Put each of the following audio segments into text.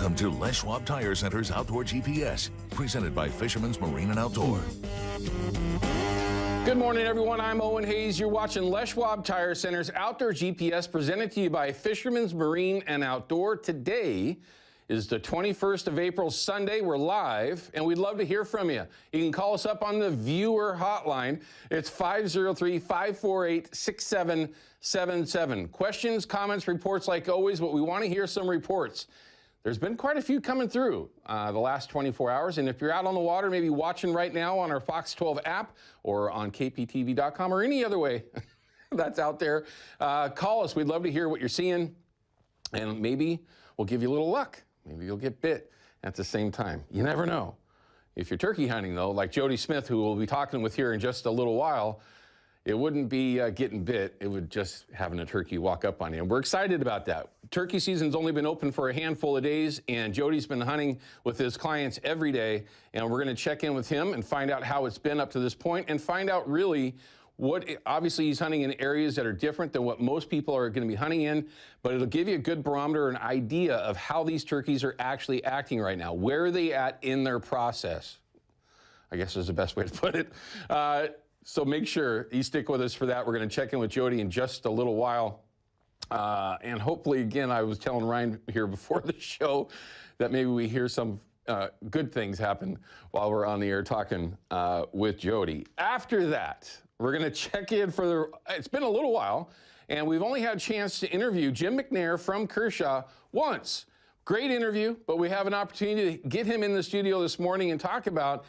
Welcome to Les Schwab Tire Center's Outdoor GPS, presented by Fisherman's Marine and Outdoor. Good morning, everyone. I'm Owen Hayes. You're watching Les Schwab Tire Center's Outdoor GPS, presented to you by Fisherman's Marine and Outdoor. Today is the 21st of April, Sunday. We're live, and we'd love to hear from you. You can call us up on the viewer hotline. It's 503-548-6777. Questions, comments, reports like always, but we want to hear some reports. There's been quite a few coming through the last 24 hours, and if you're out on the water, maybe watching right now on our Fox 12 app or on KPTV.com or any other way that's out there, call us. We'd love to hear what you're seeing, and maybe we'll give you a little luck. Maybe you'll get bit at the same time. You never know. If you're turkey hunting, though, like Jody Smith, who we'll be talking with here in just a little while, it wouldn't be getting bit. It would just having a turkey walk up on you. And we're excited about that. Turkey season's only been open for a handful of days, and Jody's been hunting with his clients every day. And we're going to check in with him and find out how it's been up to this point and find out really what, obviously he's hunting in areas that are different than what most people are going to be hunting in, but it'll give you a good barometer, an idea of how these turkeys are actually acting right now. Where are they at in their process? I guess is the best way to put it. So make sure you stick with us for that. We're going to check in with Jody in just a little while. And hopefully, again, I was telling Ryan here before the show that maybe we hear some good things happen while we're on the air talking with Jody. After that, we're going to check in for it's been a little while, and we've only had a chance to interview Jim McNair from Kershaw once. Great interview, but we have an opportunity to get him in the studio this morning and talk about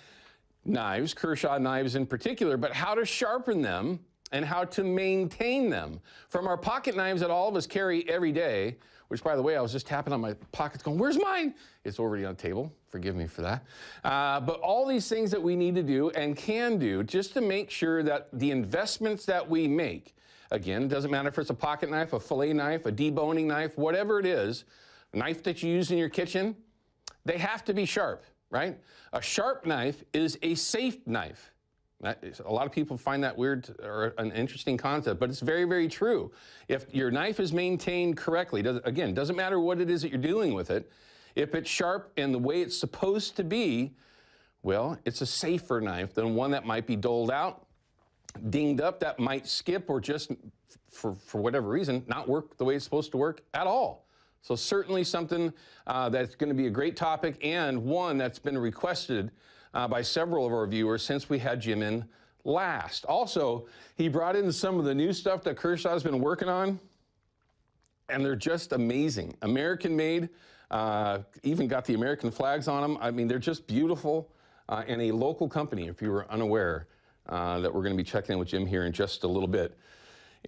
knives, Kershaw knives in particular, but how to sharpen them and how to maintain them. From our pocket knives that all of us carry every day, which, by the way, I was just tapping on my pockets going, where's mine? It's already on the table. Forgive me for that. But all these things that we need to do and can do just to make sure that the investments that we make, again, doesn't matter if it's a pocket knife, a fillet knife, a deboning knife, whatever it is, a knife that you use in your kitchen, they have to be sharp, right? A sharp knife is a safe knife. A lot of people find that weird or an interesting concept, but it's very, very true. If your knife is maintained correctly, doesn't matter what it is that you're doing with it, if it's sharp and the way it's supposed to be, well, it's a safer knife than one that might be doled out, dinged up, that might skip or just, for whatever reason, not work the way it's supposed to work at all. So certainly something that's going to be a great topic, and one that's been requested by several of our viewers since we had Jim in last. Also, he brought in some of the new stuff that Kershaw's been working on, and they're just amazing. American made, even got the American flags on them. I mean, they're just beautiful, and a local company, if you were unaware, that we're going to be checking in with Jim here in just a little bit.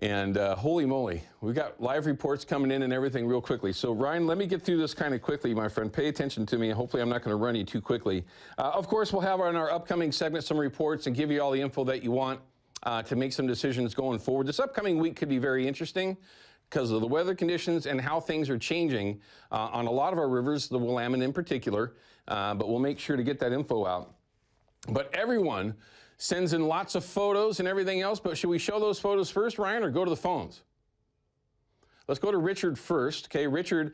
And holy moly, we've got live reports coming in and everything real quickly. So Ryan, let me get through this kind of quickly, my friend. Pay attention to me. Hopefully I'm not going to run you too quickly. Of course, we'll have on our upcoming segment some reports and give you all the info that you want to make some decisions going forward. This upcoming week could be very interesting because of the weather conditions and how things are changing on a lot of our rivers, the Willamette in particular. But we'll make sure to get that info out. But everyone sends in lots of photos and everything else, but should we show those photos first, Ryan, or go to the phones? Let's go to Richard first. Okay, Richard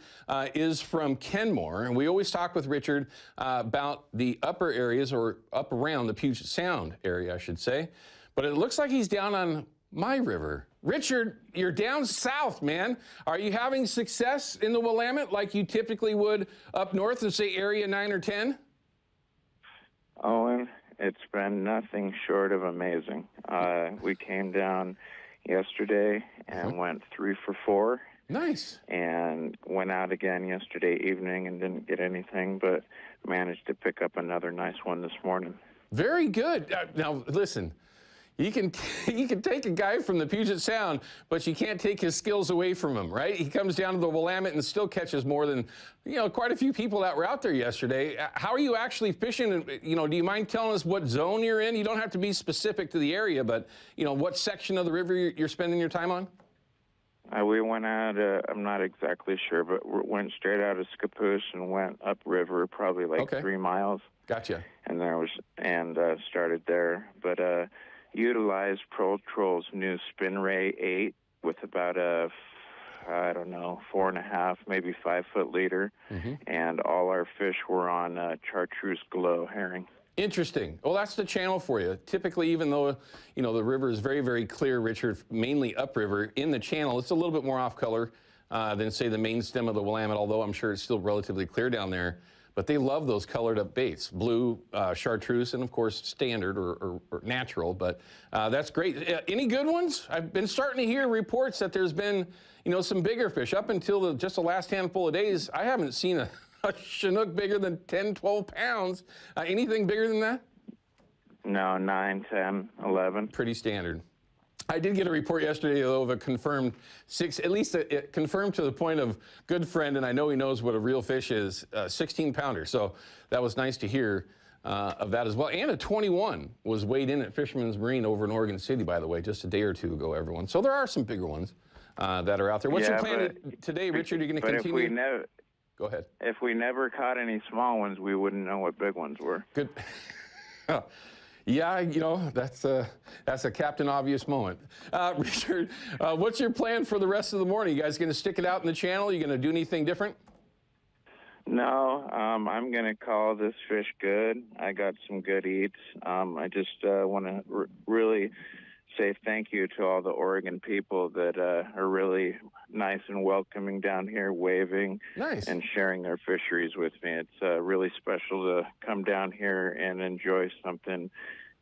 is from Kenmore, and we always talk with Richard about the upper areas, or up around the Puget Sound area, I should say. But it looks like he's down on my river. Richard, you're down south, man. Are you having success in the Willamette like you typically would up north in, say, area 9 or 10? Owen, it's been nothing short of amazing. We came down yesterday and went 3 for 4. Nice. And went out again yesterday evening and didn't get anything, but managed to pick up another nice one this morning. Very good. Now, listen, you can take a guy from the Puget Sound, but you can't take his skills away from him, right? He comes down to the Willamette and still catches more than, quite a few people that were out there yesterday. How are you actually fishing? Do you mind telling us what zone you're in? You don't have to be specific to the area, but, what section of the river you're spending your time on? We went out, I'm not exactly sure, but went straight out of Scappoose and went upriver probably 3 miles. Gotcha. And started there. But utilized Pro Troll's new Spin Ray 8 with about a I don't know, 4.5, maybe 5 foot leader, and all our fish were on chartreuse glow herring. Interesting. Well, that's the channel for you. Typically, even though, you know, the river is very, very clear, Richard, mainly upriver, in the channel, it's a little bit more off color than, say, the main stem of the Willamette, although I'm sure it's still relatively clear down there. But they love those colored up baits, blue, chartreuse, and of course, standard or natural. But that's great. Any good ones? I've been starting to hear reports that there's been, you know, some bigger fish. Up until just the last handful of days, I haven't seen a Chinook bigger than 10, 12 pounds. Anything bigger than that? No, 9, 10, 11. Pretty standard. I did get a report yesterday, though, of a confirmed 6, at least it confirmed to the point of good friend, and I know he knows what a real fish is, 16-pounder. So that was nice to hear of that as well. And a 21 was weighed in at Fisherman's Marine over in Oregon City, by the way, just a day or two ago, everyone. So there are some bigger ones that are out there. What's your plan today, Richard? Are you going to continue? Go ahead. If we never caught any small ones, we wouldn't know what big ones were. Good. Yeah, you know, that's a Captain Obvious moment. Richard, what's your plan for the rest of the morning? You guys going to stick it out in the channel? You going to do anything different? No, I'm going to call this fish good. I got some good eats. I just want to really say thank you to all the Oregon people that are really nice and welcoming down here, waving and sharing their fisheries with me. It's really special to come down here and enjoy something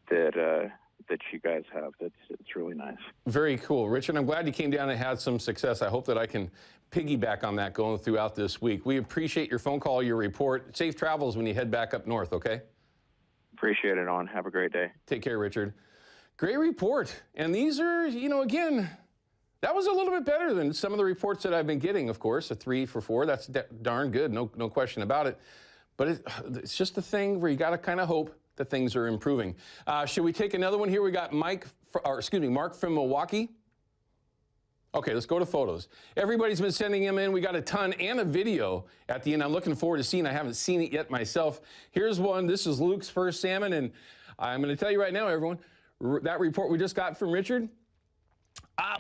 that you guys have. It's really nice. Very cool, Richard. I'm glad you came down and had some success. I hope that I can piggyback on that going throughout this week. We appreciate your phone call, your report. Safe travels when you head back up north, okay? Appreciate it, On. Have a great day. Take care, Richard. Great report. And these are, you know, again, that was a little bit better than some of the reports that I've been getting, of course. A 3 for 4, that's darn good, no question about it. But it's just a thing where you got to kind of hope that things are improving. Should we take another one here? We got Mark from Milwaukee. Okay, let's go to photos. Everybody's been sending them in. We got a ton and a video at the end. I'm looking forward to seeing. I haven't seen it yet myself. Here's one. This is Luke's first salmon, and I'm going to tell you right now, everyone, that report we just got from Richard,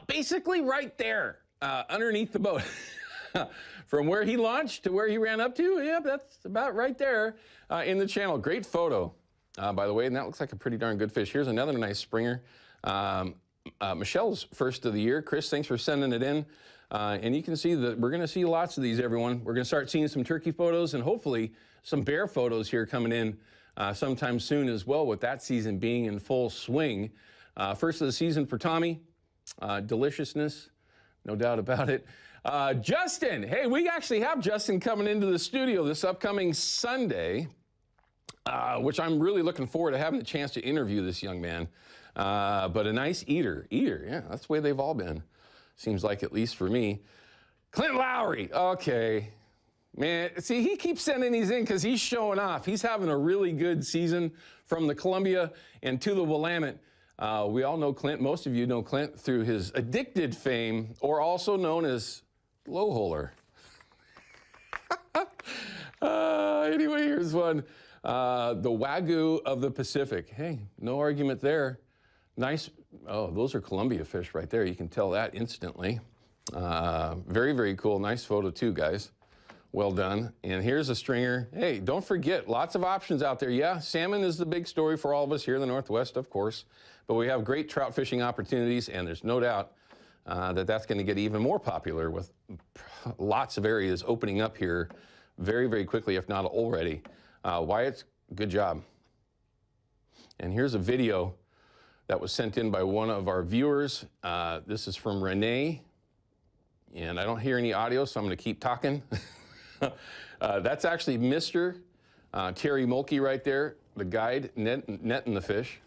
basically right there, underneath the boat. From where he launched to where he ran up to, yep, that's about right there in the channel. Great photo, by the way, and that looks like a pretty darn good fish. Here's another nice springer. Michelle's first of the year. Chris, thanks for sending it in. And you can see that we're going to see lots of these, everyone. We're going to start seeing some turkey photos and hopefully some bear photos here coming in sometime soon as well, with that season being in full swing. First of the season for Tommy. Deliciousness, no doubt about it. Justin, hey, we actually have Justin coming into the studio this upcoming Sunday, which I'm really looking forward to having the chance to interview this young man. But a nice eater, yeah, that's the way they've all been. Seems like, at least for me. Clint Lowry, okay. Man, see, he keeps sending these in because he's showing off. He's having a really good season from the Columbia and to the Willamette. We all know Clint. Most of you know Clint through his addicted fame, or also known as Lowholer. Anyway, here's one. The Wagyu of the Pacific. Hey, no argument there. Nice. Oh, those are Columbia fish right there. You can tell that instantly. Very, very cool. Nice photo too, guys. Well done. And here's a stringer. Hey, don't forget, lots of options out there. Yeah, salmon is the big story for all of us here in the Northwest, of course. But we have great trout fishing opportunities, and there's no doubt that that's going to get even more popular with lots of areas opening up here very, very quickly, if not already. Wyatt, good job. And here's a video that was sent in by one of our viewers. This is from Renee, and I don't hear any audio, so I'm going to keep talking. That's actually Mr. Terry Mulkey right there, the guide netting the fish.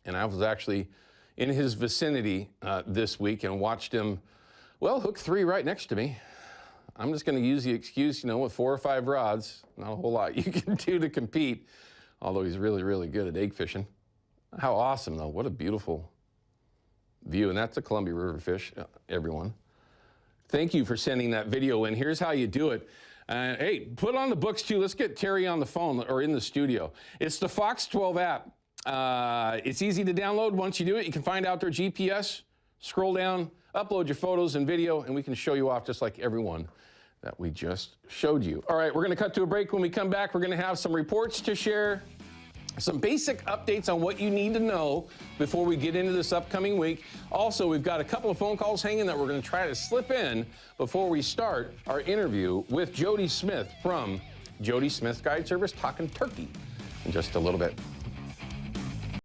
And I was actually in his vicinity this week and watched him, well, hook 3 right next to me. I'm just going to use the excuse, you know, with 4 or 5 rods, not a whole lot you can do to compete, although he's really, really good at egg fishing. How awesome, though. What a beautiful view. And that's a Columbia River fish, everyone. Thank you for sending that video in. Here's how you do it. Hey, put on the books, too. Let's get Terry on the phone or in the studio. It's the Fox 12 app. It's easy to download. Once you do it, you can find outdoor GPS Scroll down, upload your photos and video, and we can show you off just like everyone that we just showed you. All right, we're going to cut to a break. When we come back, we're going to have some reports to share, some basic updates on what you need to know before we get into this upcoming week. Also, we've got a couple of phone calls hanging that we're going to try to slip in before we start our interview with Jody Smith from Jody Smith Guide Service, talking turkey in just a little bit.